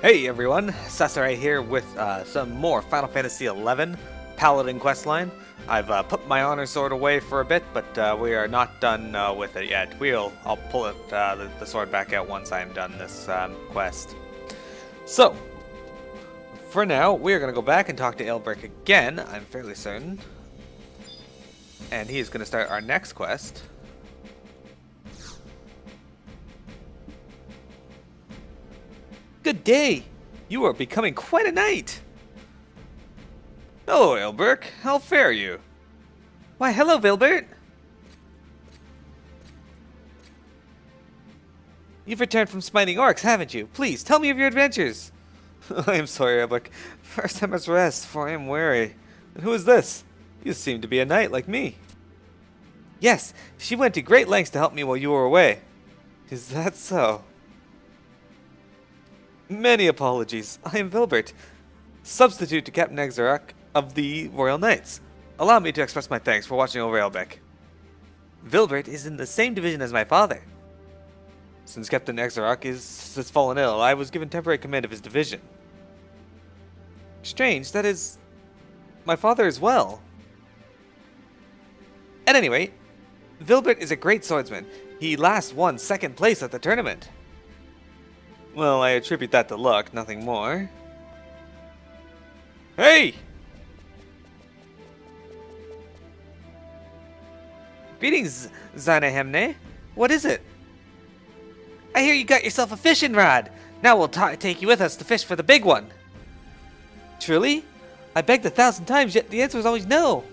Hey everyone, Sasarai here with some more Final Fantasy XI Paladin questline. I've put my honor sword away for a bit, but we are not done with it yet. I'll pull the sword back out once I am done this quest. So, for now, we are going to go back and talk to Aelbrick again, I'm fairly certain. And he is going to start our next quest. Good day! You are becoming quite a knight! Hello, Aelbrick. How fare you? Why, hello, Vilbert! You've returned from smiting orcs, haven't you? Please, tell me of your adventures! I am sorry, Aelbrick. First I must rest, for I am weary. And who is this? You seem to be a knight like me. Yes, she went to great lengths to help me while you were away. Is that so? Many apologies. I am Vilbert, substitute to Captain Exarach of the Royal Knights. Allow me to express my thanks for watching over Aelbrick. Vilbert is in the same division as my father. Since Captain Exarach has fallen ill, I was given temporary command of his division. Strange, that is... my father as well. At any rate, Vilbert is a great swordsman. He last won second place at the tournament. Well, I attribute that to luck, nothing more. Hey! Greetings, Zanahemne. What is it? I hear you got yourself a fishing rod. Now we'll take you with us to fish for the big one. Truly? I begged 1,000 times, yet the answer was always no.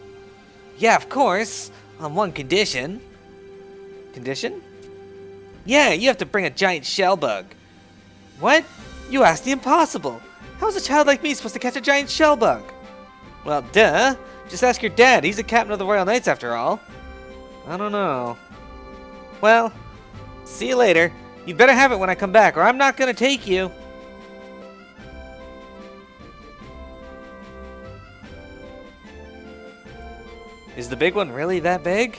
Yeah, of course. On one condition. Condition? Yeah, you have to bring a giant shell bug. What? You asked the impossible. How is a child like me supposed to catch a giant shell bug? Well, duh. Just ask your dad. He's the captain of the Royal Knights after all. I don't know. Well, see you later. You'd better have it when I come back, or I'm not gonna take you. Is the big one really that big?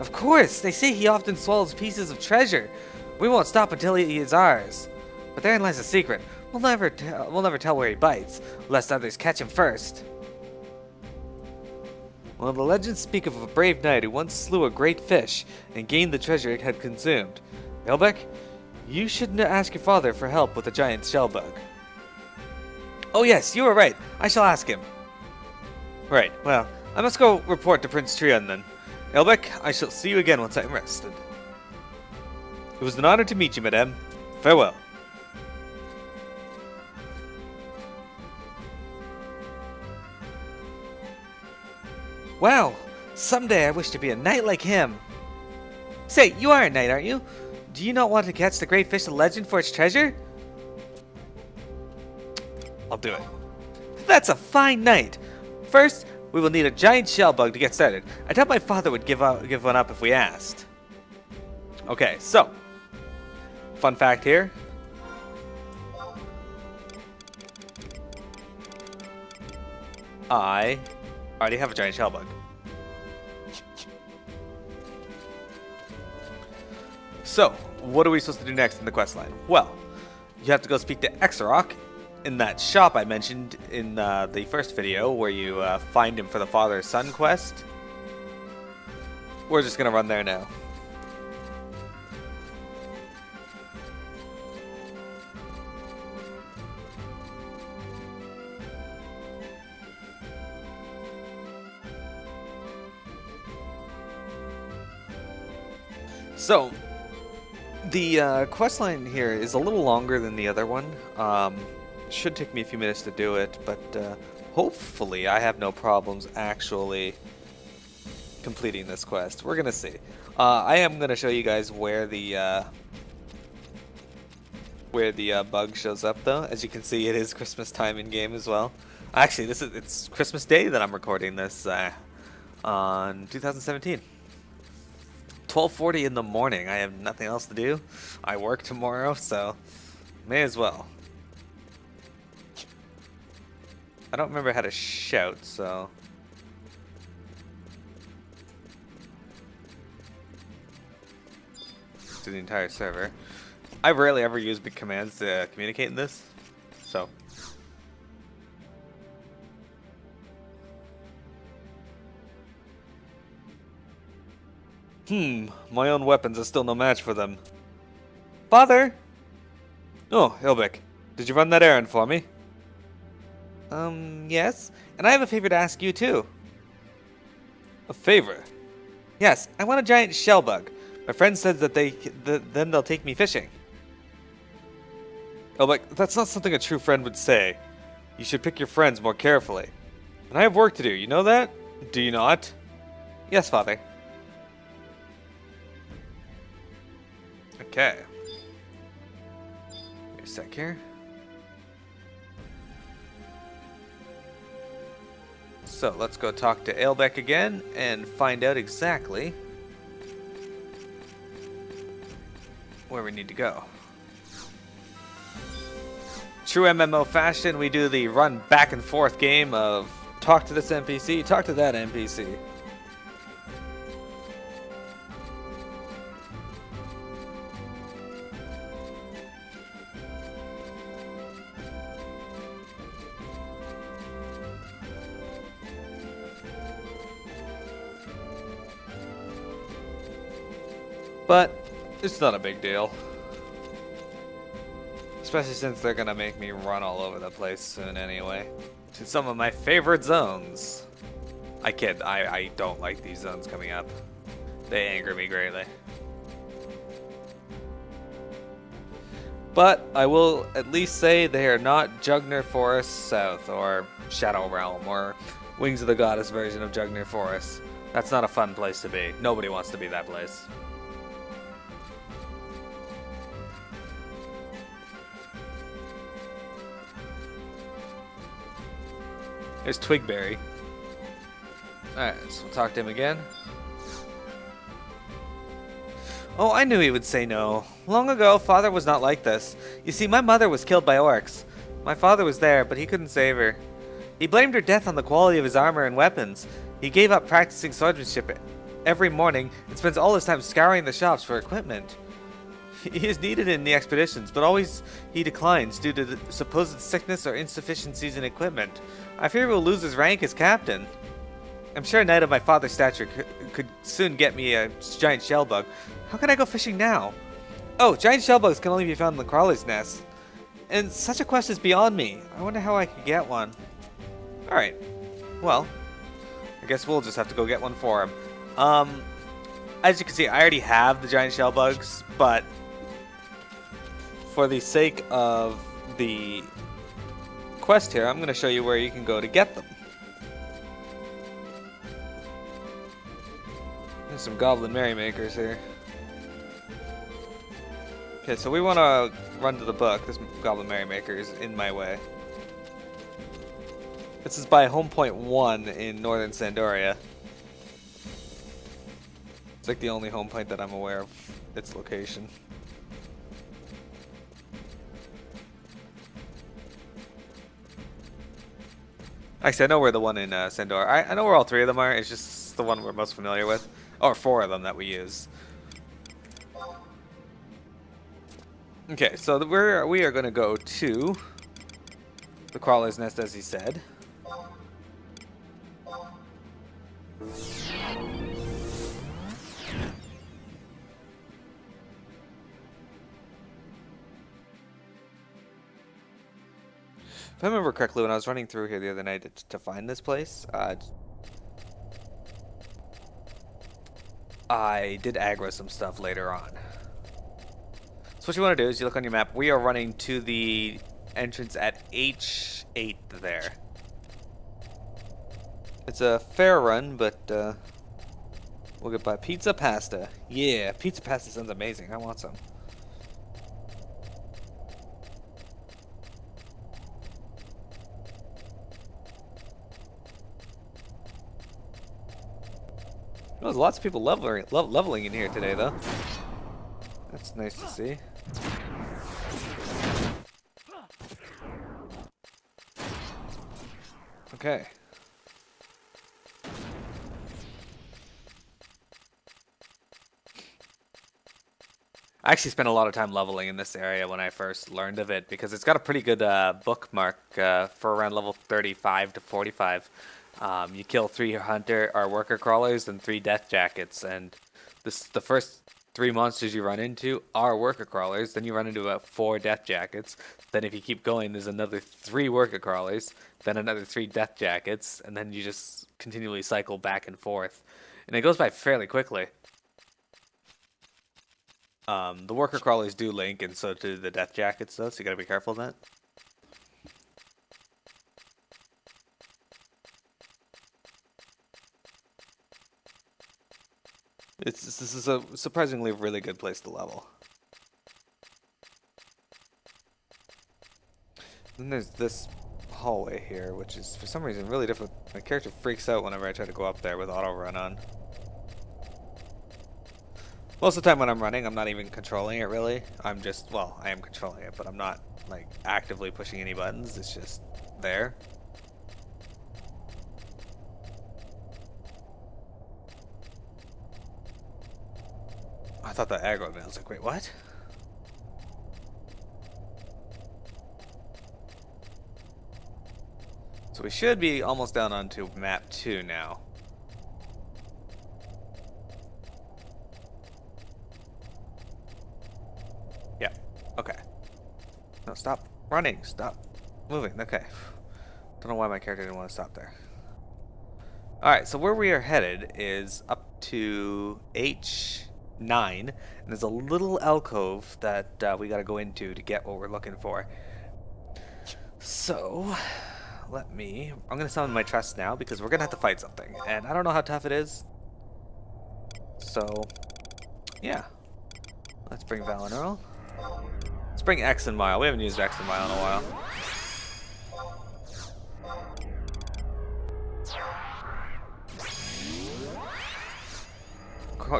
Of course. They say he often swallows pieces of treasure. We won't stop until he is ours. But therein lies a secret. We'll never tell where he bites, lest others catch him first. Well, the legends speak of a brave knight who once slew a great fish and gained the treasure it had consumed. Aelbrick, you should ask your father for help with the giant shellbug. Oh yes, you are right. I shall ask him. Right, well, I must go report to Prince Trion then. Aelbrick, I shall see you again once I am rested. It was an honor to meet you, madame. Farewell. Wow, someday I wish to be a knight like him. Say, you are a knight, aren't you? Do you not want to catch the great fish of legend for its treasure? I'll do it. That's a fine knight. First, we will need a giant shell bug to get started. I doubt my father would give one up if we asked. Okay, so... fun fact here. I already have a giant shell bug. So, what are we supposed to do next in the questline? Well, you have to go speak to Exarach in that shop I mentioned in the first video where you find him for the father-son quest. We're just going to run there now. So, the questline here is a little longer than the other one. Should take me a few minutes to do it, but hopefully I have no problems actually completing this quest. We're gonna see. I am gonna show you guys where the bug shows up, though. As you can see, it is Christmas time in game as well. Actually, it's Christmas Day that I'm recording this on 2017. 12:40 in the morning. I have nothing else to do. I work tomorrow, so may as well. I don't remember how to shout, so... to the entire server. I rarely ever use big commands to communicate in this, so. My own weapons are still no match for them. Father! Oh, Hilbeck, did you run that errand for me? Yes. And I have a favor to ask you, too. A favor? Yes, I want a giant shellbug. My friend said that then they'll take me fishing. Hilbeck, that's not something a true friend would say. You should pick your friends more carefully. And I have work to do, you know that? Do you not? Yes, Father. Okay. Wait a sec here. So let's go talk to Ailbeck again and find out exactly where we need to go. True MMO fashion, we do the run back and forth game of talk to this NPC, talk to that NPC. But it's not a big deal. Especially since they're gonna make me run all over the place soon anyway. To some of my favorite zones. I kid, I don't like these zones coming up. They anger me greatly. But I will at least say they are not Jugner Forest South or Shadow Realm or Wings of the Goddess version of Jugner Forest. That's not a fun place to be. Nobody wants to be that place. There's Twigberry. Alright, so we'll talk to him again. Oh, I knew he would say no. Long ago, Father was not like this. You see, my mother was killed by orcs. My father was there, but he couldn't save her. He blamed her death on the quality of his armor and weapons. He gave up practicing swordsmanship every morning and spends all his time scouring the shops for equipment. He is needed in the expeditions, but always he declines due to the supposed sickness or insufficiencies in equipment. I fear he will lose his rank as captain. I'm sure a knight of my father's stature could soon get me a giant shellbug. How can I go fishing now? Oh, giant shellbugs can only be found in the crawler's nest. And such a quest is beyond me. I wonder how I could get one. Alright. Well, I guess we'll just have to go get one for him. As you can see, I already have the giant shellbugs, but for the sake of the quest here, I'm going to show you where you can go to get them. There's some goblin merrymakers here. Okay, so we want to run to the book. This goblin merrymaker is in my way. This is by Home Point 1 in northern Sandoria. It's like the only home point that I'm aware of its location. Actually, I know where the one in Sandoria. I know where all three of them are. It's just the one we're most familiar with. Or four of them that we use. Okay, so we are going to go to the Crawler's Nest, as he said. If I remember correctly, when I was running through here the other night to find this place, I did aggro some stuff later on. So what you want to do is you look on your map. We are running to the entrance at H8 there. It's a fair run, but we'll get by pizza pasta. Yeah, pizza pasta sounds amazing. I want some. There's lots of people leveling in here today, though. That's nice to see. Okay. I actually spent a lot of time leveling in this area when I first learned of it because it's got a pretty good bookmark for around level 35 to 45. You kill 3 hunter or worker crawlers and 3 death jackets, and the first 3 monsters you run into are worker crawlers. Then you run into about 4 death jackets. Then if you keep going, there's another 3 worker crawlers, then another 3 death jackets, and then you just continually cycle back and forth, and it goes by fairly quickly. The worker crawlers do link, and so do the death jackets, though, so you gotta be careful of that. This is a surprisingly really good place to level. Then there's this hallway here, which is for some reason really difficult. My character freaks out whenever I try to go up there with auto run on. Most of the time when I'm running, I'm not even controlling it really. I'm just, well, I am controlling it, but I'm not like actively pushing any buttons. It's just there. I thought that aggroed me. I was like, wait, what? So we should be almost down onto map 2 now. Yeah, okay. No, stop running, stop moving, okay. Don't know why my character didn't want to stop there. Alright, so where we are headed is up to H9, and there's a little alcove that we gotta go into to get what we're looking for. So, I'm gonna summon my trust now because we're gonna have to fight something, and I don't know how tough it is. So, yeah. Let's bring Valinor. Let's bring X and Mile. We haven't used X and Mile in a while.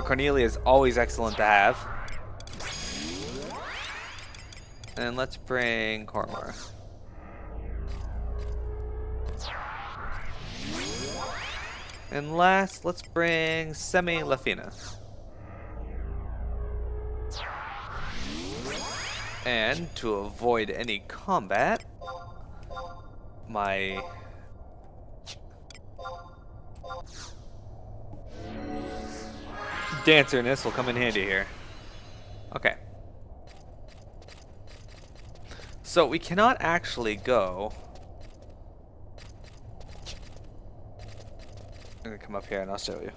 Cornelia is always excellent to have. And let's bring Cormor. And last, let's bring Semi-Lafina. And to avoid any combat, my dancerness will come in handy here. Okay. So we cannot actually go. I'm gonna come up here and I'll show you.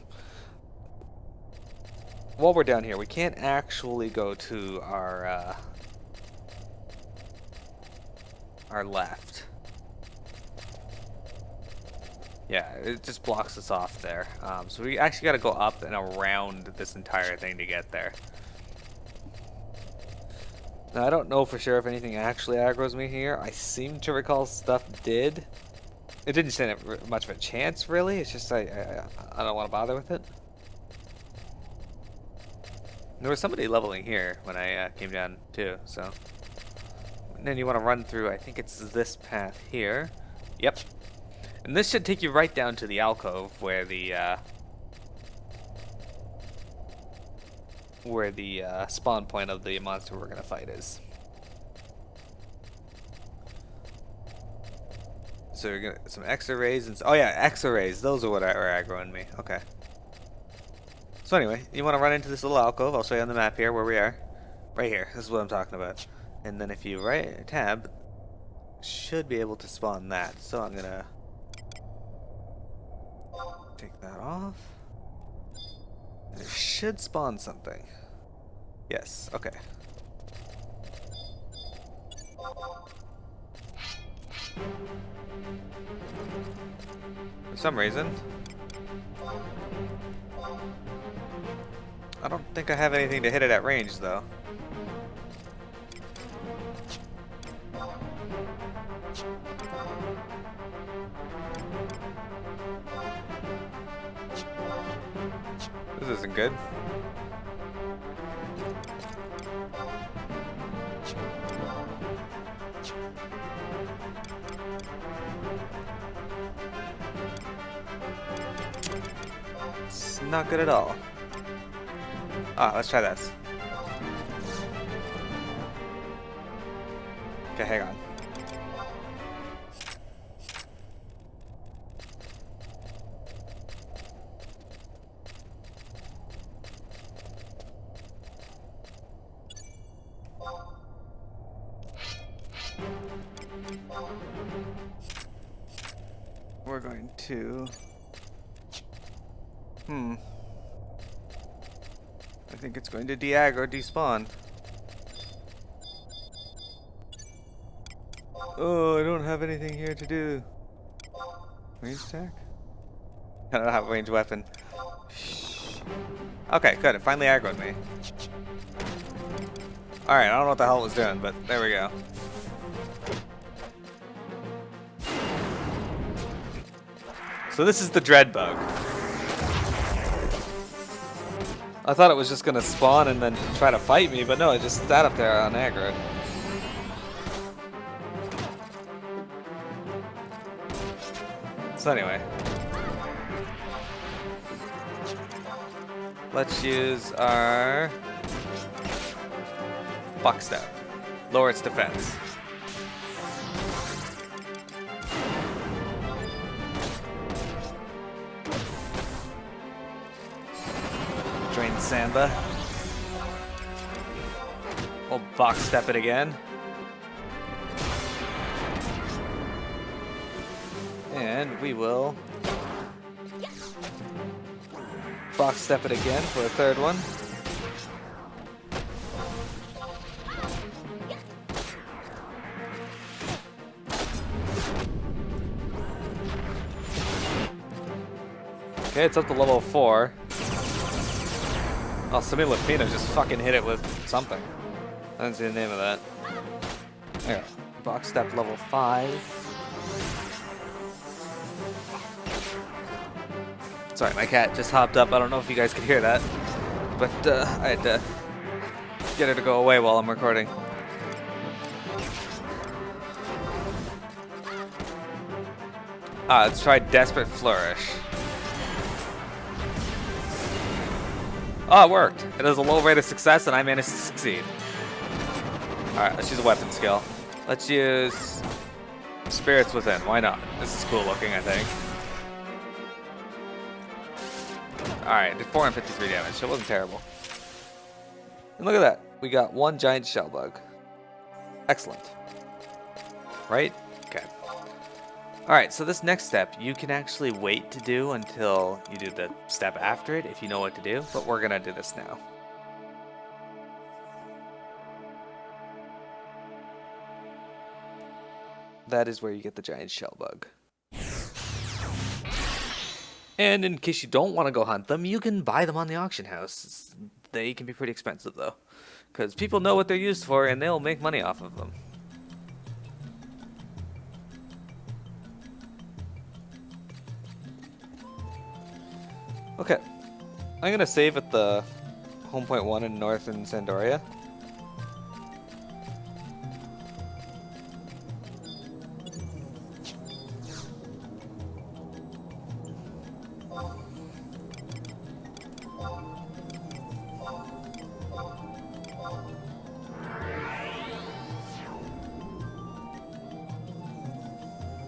While we're down here, we can't actually go to our left. Yeah, it just blocks us off there. So we actually got to go up and around this entire thing to get there. Now, I don't know for sure if anything actually aggroes me here. I seem to recall stuff did. It didn't stand much of a chance, really. It's just I don't want to bother with it. There was somebody leveling here when I came down too, so. And then you want to run through, I think it's this path here. Yep. And this should take you right down to the alcove where the spawn point of the monster we're gonna fight is. So you're gonna some Exo rays and oh yeah, Exo rays. Those are what are aggroing me. Okay. So anyway, you want to run into this little alcove. I'll show you on the map here where we are. Right here. This is what I'm talking about. And then if you right tab, should be able to spawn that. So I'm gonna take that off. And it should spawn something. Yes. Okay. For some reason, I don't think I have anything to hit it at range, though. This isn't good. It's not good at all. Ah, let's try this. Okay, hang on. We're going to... I think it's going to de-aggro, despawn. Oh, I don't have anything here to do. Range attack? I don't have a ranged weapon. Okay, good. It finally aggroed me. Alright, I don't know what the hell it was doing, but there we go. So this is the dread bug. I thought it was just gonna spawn and then try to fight me, but no, it just sat up there on aggro. So anyway, let's use our buck step. Lower its defense. Drain Samba. We'll box step it again. And we will box step it again for a third one. Okay, it's up to level 4. Oh, Samilafina just fucking hit it with something. I didn't see the name of that. There. Box step level 5. Sorry, my cat just hopped up. I don't know if you guys could hear that. But I had to get her to go away while I'm recording. Let's try Desperate Flourish. Oh, it worked. It has a low rate of success, and I managed to succeed. Alright, let's use a weapon skill. Let's use Spirits Within. Why not? This is cool looking, I think. Alright, did 453 damage. It wasn't terrible. And look at that. We got one giant shell bug. Excellent. Right? Okay. Alright, so this next step, you can actually wait to do until you do the step after it if you know what to do, but we're going to do this now. That is where you get the giant shell bug. And in case you don't want to go hunt them, you can buy them on the auction house. They can be pretty expensive though, because people know what they're used for and they'll make money off of them. Okay, I'm going to save at the home point 1 in northern Sandoria.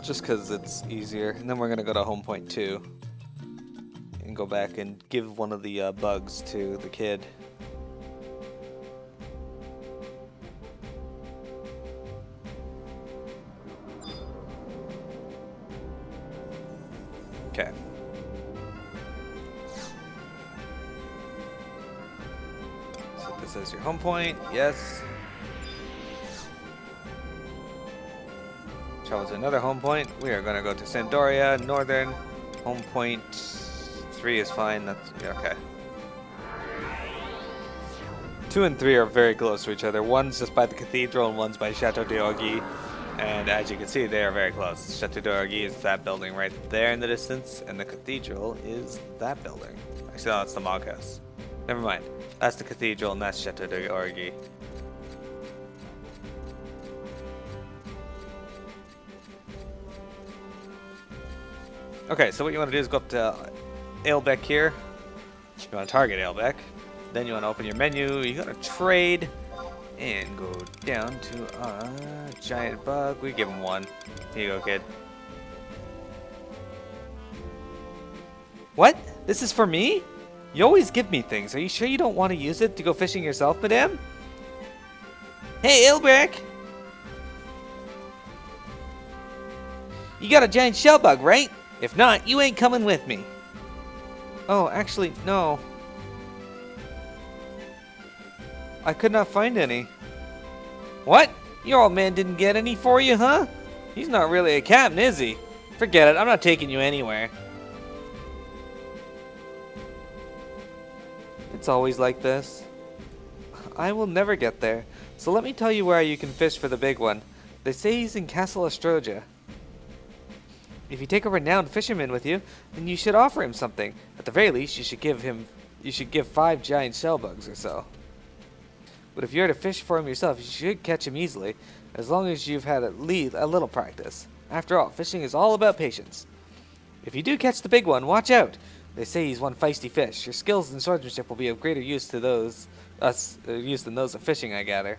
Just because it's easier, and then we're going to go to home point 2. And go back and give one of the bugs to the kid. Okay. So this is your home point. Yes. Travel to another home point. We are going to go to Sandoria, northern home point. 3 is fine. That's okay. 2 and 3 are very close to each other. One's just by the cathedral and one's by Chateau d'Orgy. And as you can see, they are very close. Chateau d'Orgy is that building right there in the distance, and the cathedral is that building. Actually, no, that's the Mog House. Never mind. That's the cathedral and that's Chateau d'Orgy. Okay, so what you want to do is go up to Alebec here. You want to target Alebec. Then you want to open your menu. You got to trade. And go down to a giant bug. We give him one. Here you go, kid. What? This is for me? You always give me things. Are you sure you don't want to use it to go fishing yourself, madame? Hey, Ilbrick! You got a giant shell bug, right? If not, you ain't coming with me. Oh, actually, no. I could not find any. What? Your old man didn't get any for you, huh? He's not really a captain, is he? Forget it, I'm not taking you anywhere. It's always like this. I will never get there, so let me tell you where you can fish for the big one. They say he's in Castle Astroja. If you take a renowned fisherman with you, then you should offer him something. At the very least, you should give 5 giant shell bugs or so. But if you're to fish for him yourself, you should catch him easily, as long as you've had at least a little practice. After all, fishing is all about patience. If you do catch the big one, watch out. They say he's one feisty fish. Your skills in swordsmanship will be of greater use to use than those of fishing, I gather.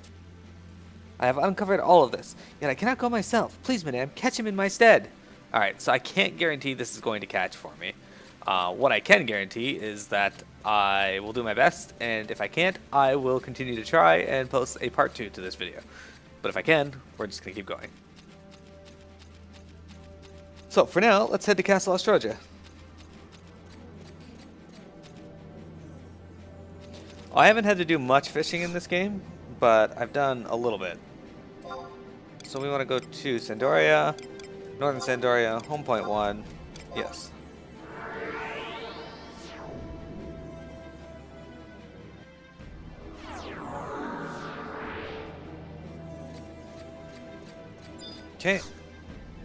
I have uncovered all of this, yet I cannot go myself. Please, madame, catch him in my stead. Alright, so I can't guarantee this is going to catch for me. What I can guarantee is that I will do my best, and if I can't, I will continue to try and post a part 2 to this video. But if I can, we're just going to keep going. So, for now, let's head to Castle Astroja. I haven't had to do much fishing in this game, but I've done a little bit. So we want to go to Sandoria, Northern Sandoria, home point 1, yes. Okay,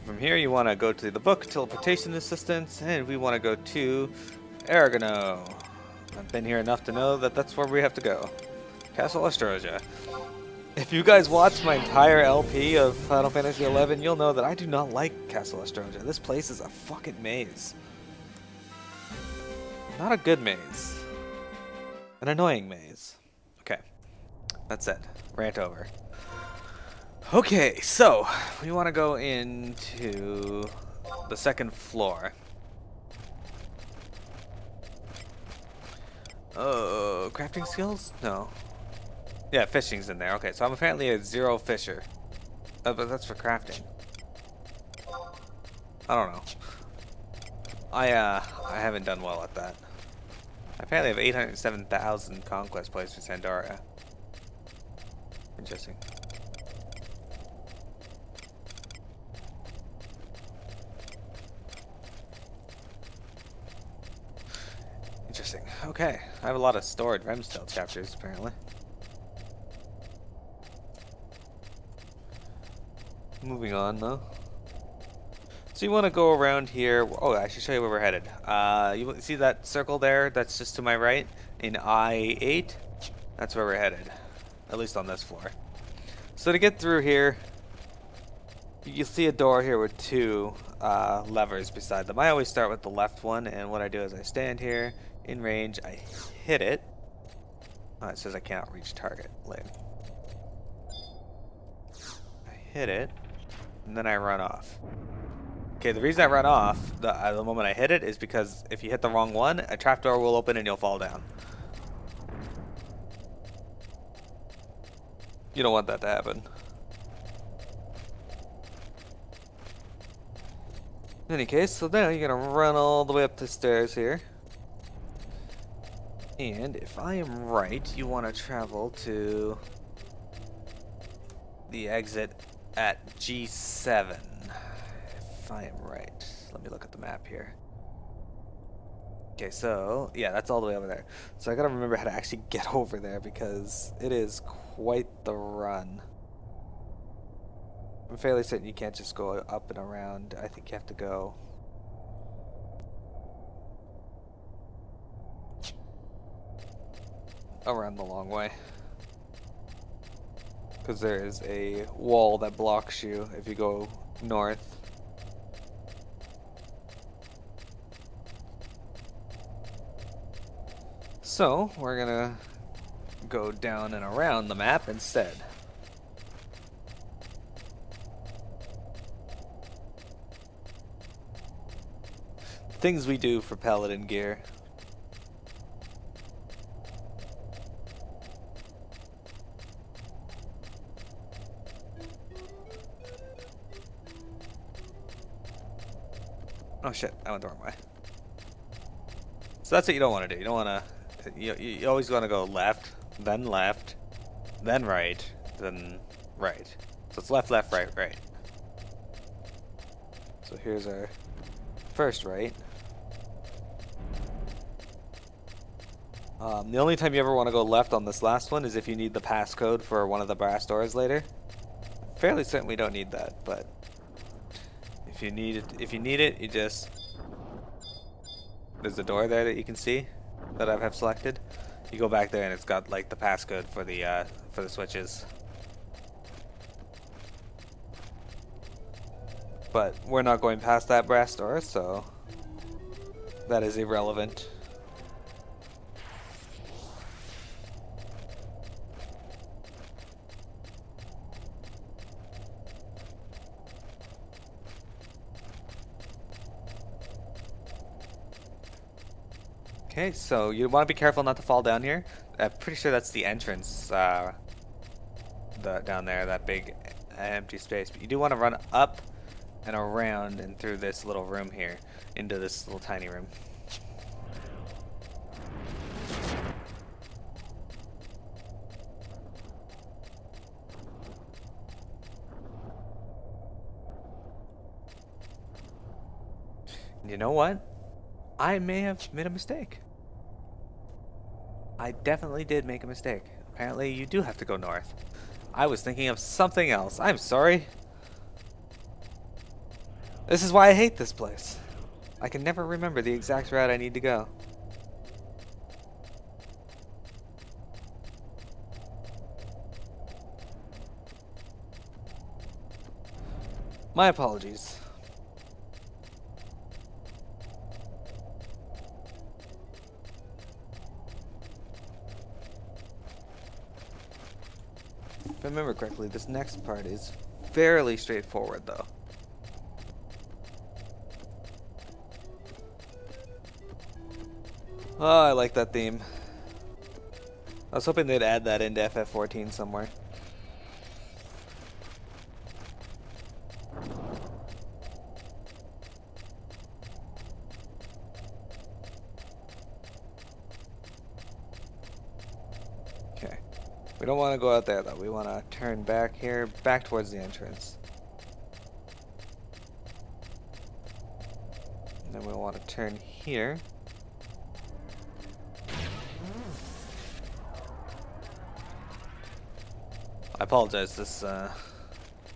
from here you want to go to the book, Teleportation Assistance, and we want to go to Aragano. I've been here enough to know that that's where we have to go. Castle Astroja. If you guys watched my entire LP of Final Fantasy XI, you'll know that I do not like Castle Astroja. This place is a fucking maze. Not a good maze. An annoying maze. Okay. That's it. Rant over. Okay, so we want to go into the second floor. Oh, crafting skills? No. Yeah, fishing's in there. Okay, so I'm apparently a 0 fisher. But that's for crafting. I don't know. I haven't done well at that. I apparently have 807,000 conquest points for Sandoria. Interesting. Interesting. Okay, I have a lot of stored Remstel chapters apparently. Moving on though. So you want to go around here. Oh, I should show you where we're headed. You see that circle there? That's just to my right in I-8. That's where we're headed, at least on this floor. So to get through here, you see a door here with 2 levers beside them. I always start with the left one, and what I do is I stand here in range. I hit it. Oh, it says I cannot reach target. Lame. I hit it, and then I run off. Okay, the reason I run off the moment I hit it is because if you hit the wrong one, a trapdoor will open and you'll fall down. You don't want that to happen. In any case, so now you're gonna run all the way up the stairs here. And if I am right, you want to travel to the exit at G7. If I am right. Let me look at the map here. Okay, so, yeah, that's all the way over there. So I gotta remember how to actually get over there because it is quite the run. I'm fairly certain you can't just go up and around. I think you have to go around the long way. Because there is a wall that blocks you if you go north. So, we're gonna go down and around the map instead. Things we do for Paladin gear. Oh shit, I went the wrong way. So that's what you don't want to do. You don't want to... You always want to go left, then right, then right. So it's left, left, right, right. So here's our first right. The only time you ever want to go left on this last one is if you need the passcode for one of the brass doors later. Fairly certain we don't need that, but if you need it, you just... There's a door there that you can see that I have selected. You go back there and it's got like the passcode for the switches. But we're not going past that brass door, so that is irrelevant. Okay, so you want to be careful not to fall down here. I'm pretty sure that's the entrance down there, that big empty space. But you do want to run up and around and through this little room here into this little tiny room. And you know what? I may have made a mistake. I definitely did make a mistake. Apparently you do have to go north. I was thinking of something else. I'm sorry. This is why I hate this place. I can never remember the exact route I need to go. My apologies. If I remember correctly, this next part is fairly straightforward, though. Oh, I like that theme. I was hoping they'd add that into FF14 somewhere. Okay. We don't want to go out there, though. We want to turn back here, back towards the entrance. And then we want to turn here. I apologize, this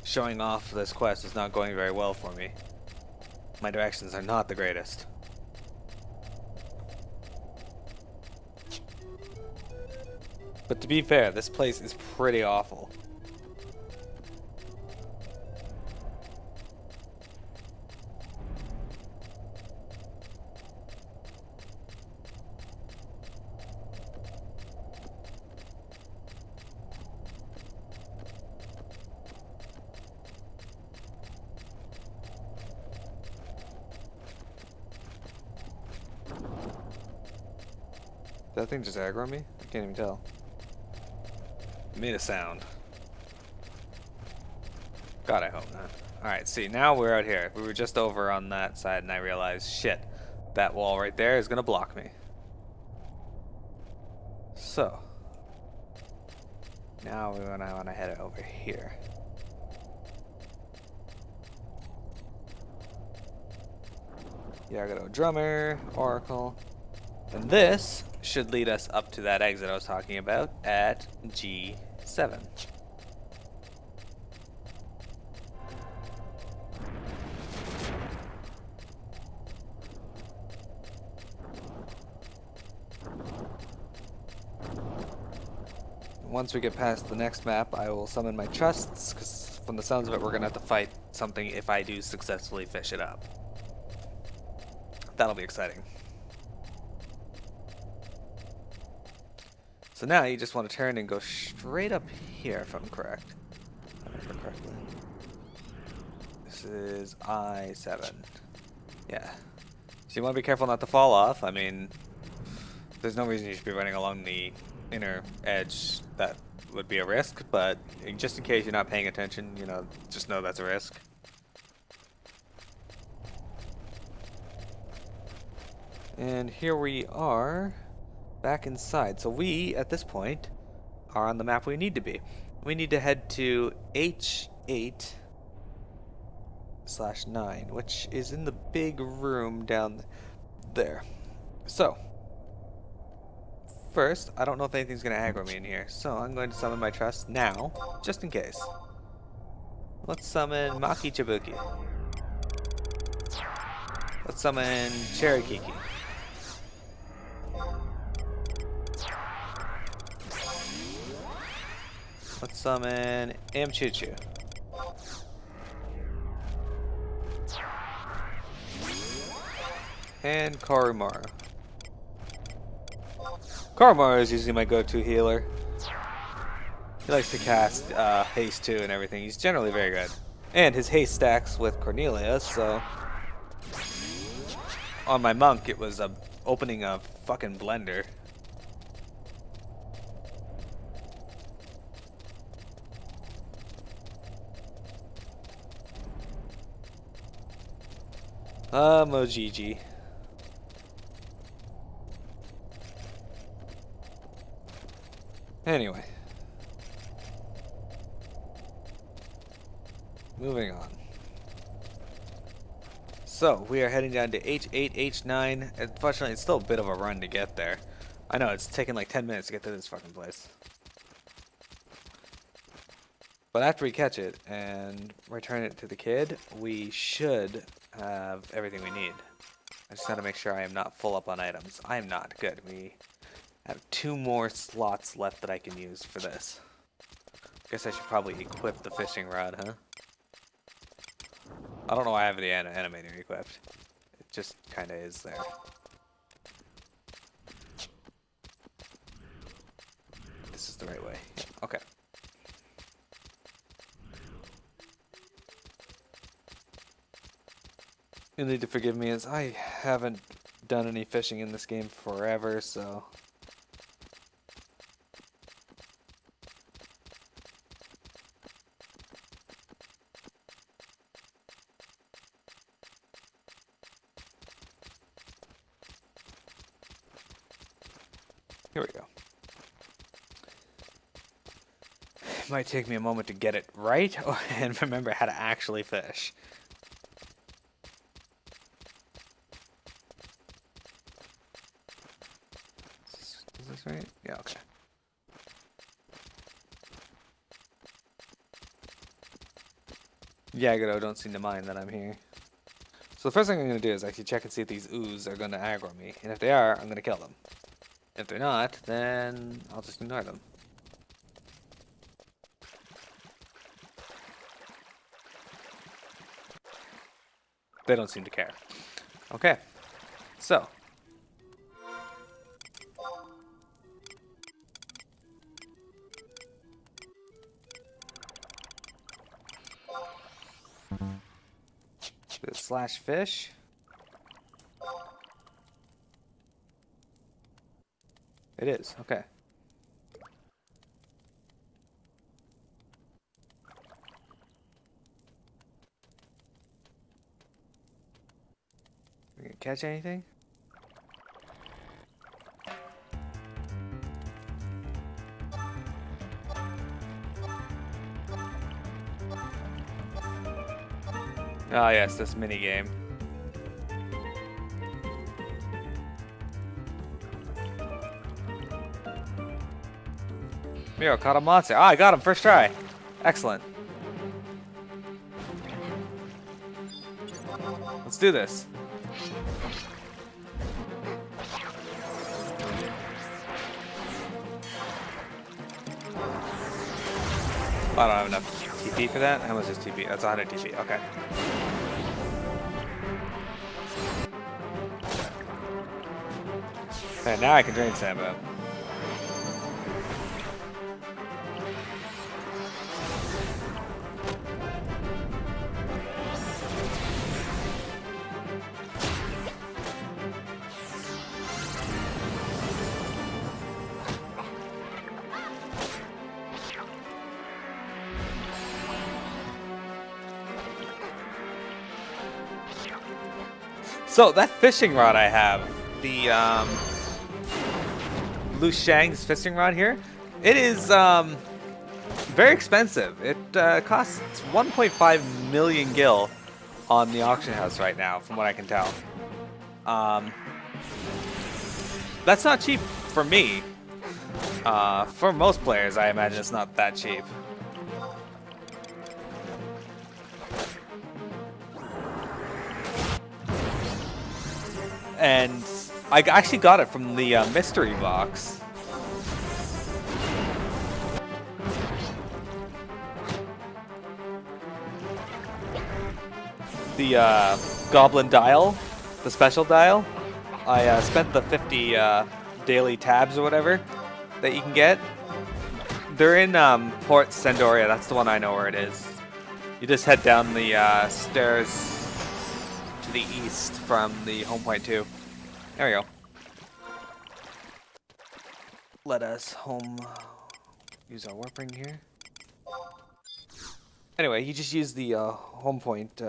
showing off this quest is not going very well for me. My directions are not the greatest. But to be fair, this place is pretty awful. Did that thing just aggro me? I can't even tell. It made a sound. God, I hope not. Alright, see, now we're out here. We were just over on that side and I realized, shit, that wall right there is gonna block me. So, now we wanna head over here. Yagato Drummer, Oracle. And this should lead us up to that exit I was talking about at G7. Once we get past the next map, I will summon my trusts, because from the sounds of it, we're going to have to fight something if I do successfully fish it up. That'll be exciting. So So now you just want to turn and go straight up here, if I'm correct. If I remember correctly. This is I-7. Yeah. So you want to be careful not to fall off. I mean, there's no reason you should be running along the inner edge. That would be a risk, but just in case you're not paying attention, you know, just know that's a risk. And here we are, back inside. So we, at this point, are on the map we need to be. We need to head to H8/9, which is in the big room down there. So, first, I don't know if anything's going to aggro me in here, so I'm going to summon my trust now, just in case. Let's summon Maki Chibuki. Let's summon Cherikiki. Let's summon Amchuchu. And Karumaru. Karumaru is usually my go-to healer. He likes to cast haste too and everything. He's generally very good. And his haste stacks with Cornelia, so... On my monk, it was opening a fucking blender. Mojiji. Anyway. Moving on. So, we are heading down to H8, H9. Unfortunately, it's still a bit of a run to get there. I know, it's taken like 10 minutes to get to this fucking place. But after we catch it and return it to the kid, we should have everything we need. I just gotta make sure I am not full up on items. I am not. Good. We have 2 more slots left that I can use for this. Guess I should probably equip the fishing rod, huh? I don't know why I have the animator equipped. It just kinda is there. This is the right way. Yeah, okay. You'll need to forgive me as I haven't done any fishing in this game forever, so... Here we go. It might take me a moment to get it right and remember how to actually fish. Is this right? Yeah, okay. Yagado don't seem to mind that I'm here. So the first thing I'm going to do is actually check and see if these ooze are going to aggro me. And if they are, I'm going to kill them. If they're not, then I'll just ignore them. They don't seem to care. Okay. So. Slash fish. It is, okay. We gonna catch anything? Ah, yes, this mini game. Miro caught a monster. Ah, I got him first try. Excellent. Let's do this. Oh, I don't have enough TP for that. How much is TP? That's 100 TP. Okay. And now I can drain Sambo. So that fishing rod I have, the Lu Shang's fishing rod here, it is very expensive. It costs 1.5 million gil on the auction house right now, from what I can tell. That's not cheap for me. For most players, I imagine it's not that cheap. And I actually got it from the mystery box. The Goblin dial, the special dial. I spent the 50 daily tabs or whatever that you can get. They're in Port Sendoria. That's the one I know where it is. You just head down the stairs to the east from the home point 2. There we go. Let us use our warp ring here. Anyway, you just use the home point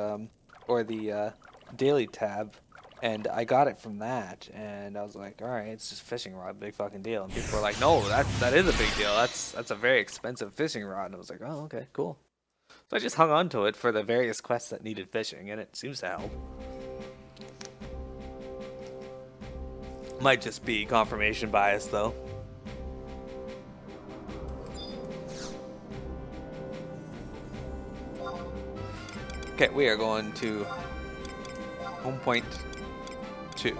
or the daily tab, and I got it from that, and I was like, all right, it's just a fishing rod, big fucking deal. And people were like, no, that is a big deal. That's a very expensive fishing rod. And I was like, oh, okay, cool. So I just hung on to it for the various quests that needed fishing, and it seems to help. Might just be confirmation bias, though. Okay, we are going to home point 2.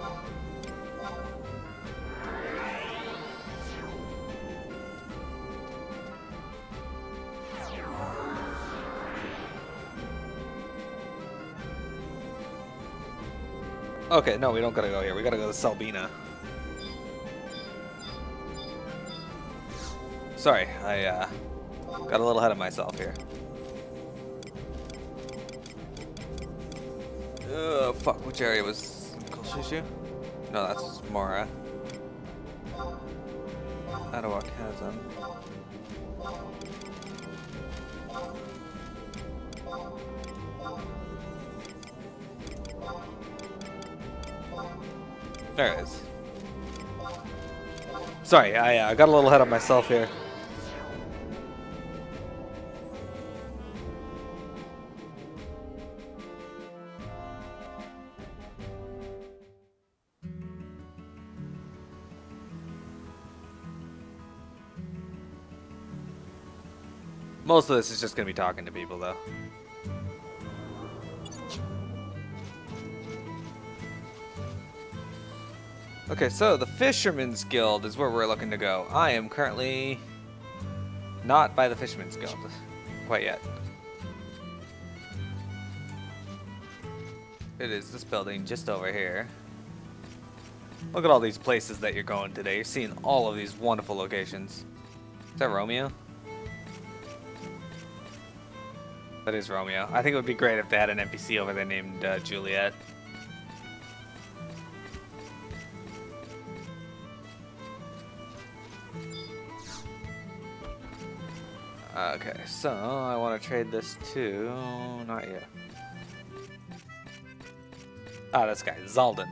Okay, no, we don't gotta go here. We gotta go to Selbina. Sorry, I got a little ahead of myself here. Fuck, which area was Kolshishu? No, that's Mora. Adawak Chasm. There it is. Sorry, I got a little ahead of myself here. Most of this is just going to be talking to people, though. Okay, so the Fisherman's Guild is where we're looking to go. I am currently not by the Fisherman's Guild quite yet. It is this building just over here. Look at all these places that you're going today. You're seeing all of these wonderful locations. Is that Romeo? That is Romeo. I think it would be great if they had an NPC over there named Juliet. Okay, so I want to trade this to... not yet. Ah, this guy, Zaldan.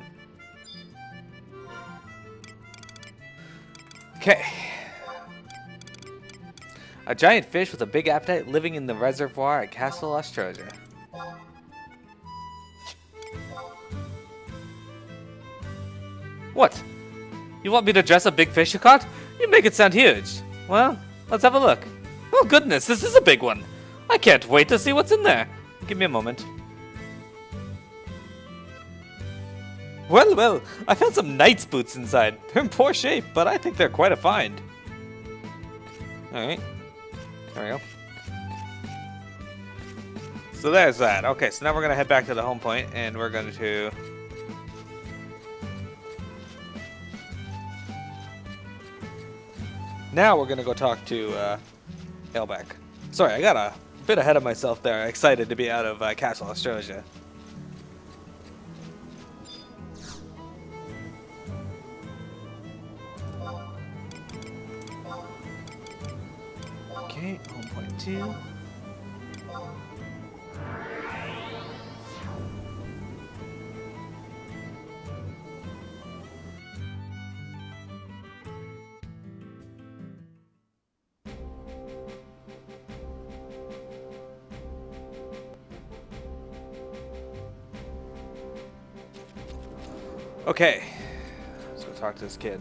Okay. A giant fish with a big appetite living in the reservoir at Castle Ostrosia. What? You want me to dress a big fish you caught? You make it sound huge. Well, let's have a look. Oh goodness, this is a big one. I can't wait to see what's in there. Give me a moment. Well, well, I found some knight's boots inside. They're in poor shape, but I think they're quite a find. Alright. There we go. So there's that. Okay, so now we're going to head back to the home point, and we're going to... Now we're going to go talk to Ailbeck. Sorry, I got a bit ahead of myself there. Excited to be out of Castle Ostrosia. Okay, home point 2. Okay, let's go talk to this kid.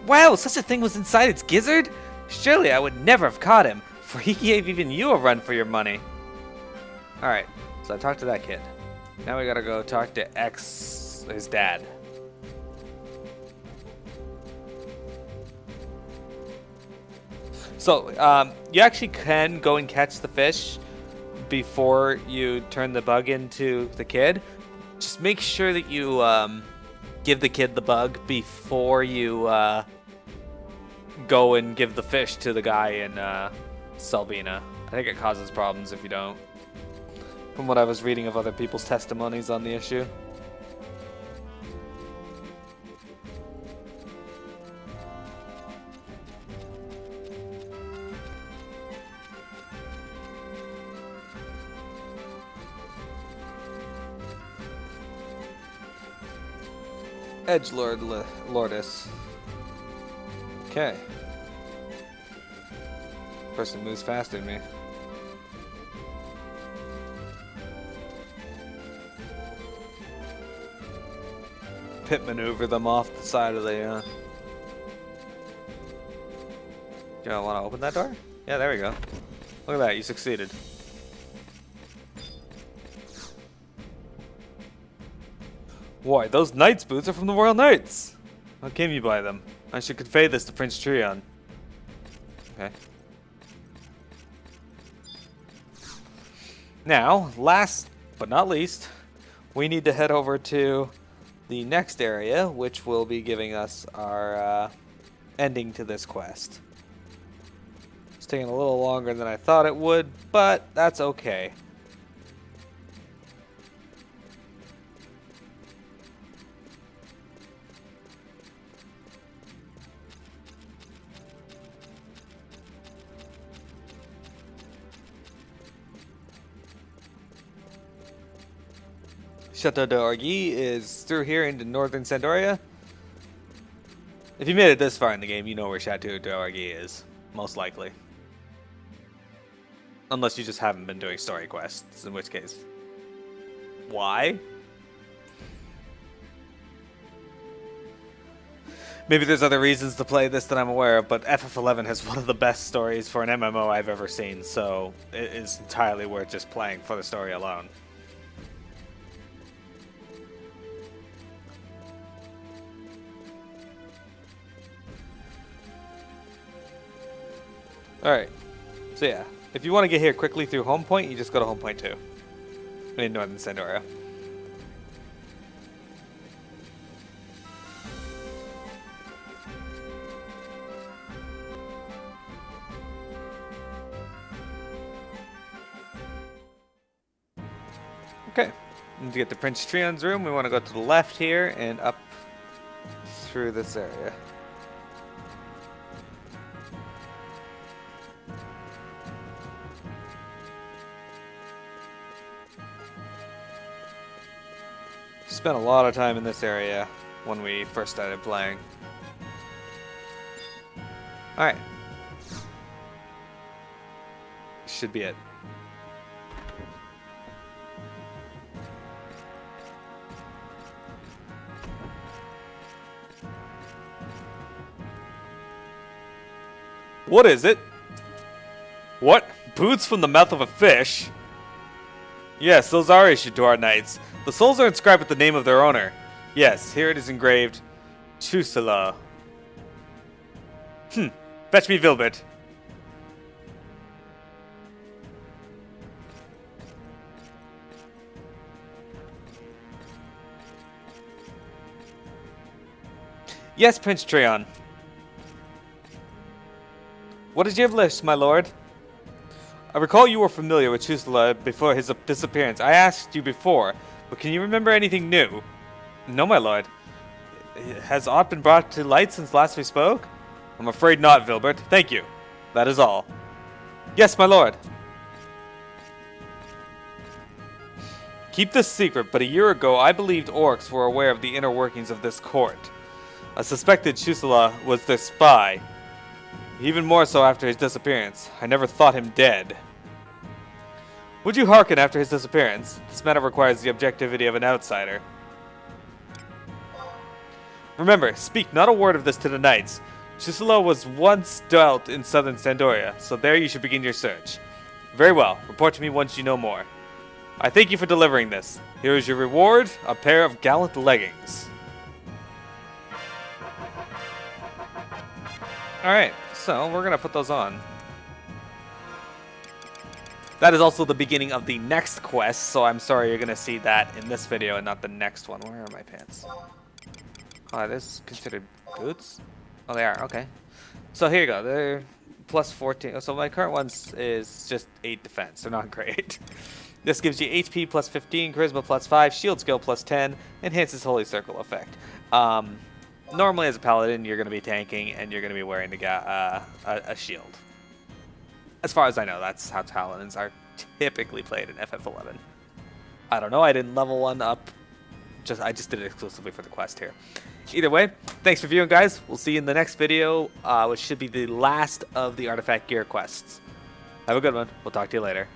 Wow, such a thing was inside its gizzard? Surely I would never have caught him, for he gave even you a run for your money. Alright, so I talked to that kid. Now we gotta go talk to his dad. So, you actually can go and catch the fish before you turn the bug into the kid. Just make sure that you give the kid the bug before you go and give the fish to the guy in Selvina. I think it causes problems if you don't. From what I was reading of other people's testimonies on the issue. Edgelord Lordis. Okay. Person moves faster than me. Pit maneuver them off the side of the. Do you want to open that door? Yeah, there we go. Look at that, you succeeded. Why, those knight's boots are from the Royal Knights! How came you by them? I should convey this to Prince Trion. Okay. Now, last but not least, we need to head over to the next area, which will be giving us our ending to this quest. It's taking a little longer than I thought it would, but that's okay. Chateau d'Orgy is through here into northern Sandoria. If you made it this far in the game, you know where Chateau d'Orgy is, most likely. Unless you just haven't been doing story quests, in which case. Why? Maybe there's other reasons to play this that I'm aware of, but FF11 has one of the best stories for an MMO I've ever seen, so it is entirely worth just playing for the story alone. Alright, so yeah, if you want to get here quickly through Home Point, you just go to Home Point 2 in northern Sandoria. Okay, and to get to Prince Trion's room, we want to go to the left here and up through this area. Spent a lot of time in this area when we first started playing. Alright. Should be it. What is it? What? Boots from the mouth of a fish? Yes, those are issued to our knights. The soles are inscribed with the name of their owner. Yes, here it is engraved. Chusala. Fetch me Vilbert. Yes, Prince Trion. What is your wish, my lord? I recall you were familiar with Chusala before his disappearance. I asked you before, but can you remember anything new? No, my lord. Has aught been brought to light since last we spoke? I'm afraid not, Vilbert. Thank you. That is all. Yes, my lord. Keep this secret, but a year ago I believed orcs were aware of the inner workings of this court. I suspected Shusala was their spy. Even more so after his disappearance. I never thought him dead. Would you hearken after his disappearance? This matter requires the objectivity of an outsider. Remember, speak not a word of this to the knights. Shusala was once dwelt in southern Sandoria, so there you should begin your search. Very well. Report to me once you know more. I thank you for delivering this. Here is your reward, a pair of Gallant leggings. Alright, so we're going to put those on. That is also the beginning of the next quest, so I'm sorry you're going to see that in this video and not the next one. Where are my pants? Oh, this is considered boots? Oh, they are. Okay. So here you go. They're plus 14. So my current ones is just 8 defense. They're not great. This gives you HP plus 15, Charisma plus 5, Shield Skill plus 10, enhances Holy Circle effect. Normally as a Paladin, you're going to be tanking and you're going to be wearing a shield. As far as I know, that's how Paladins are typically played in FF11. I don't know. I didn't level one up. I just did it exclusively for the quest here. Either way, thanks for viewing, guys. We'll see you in the next video, which should be the last of the Artifact Gear quests. Have a good one. We'll talk to you later.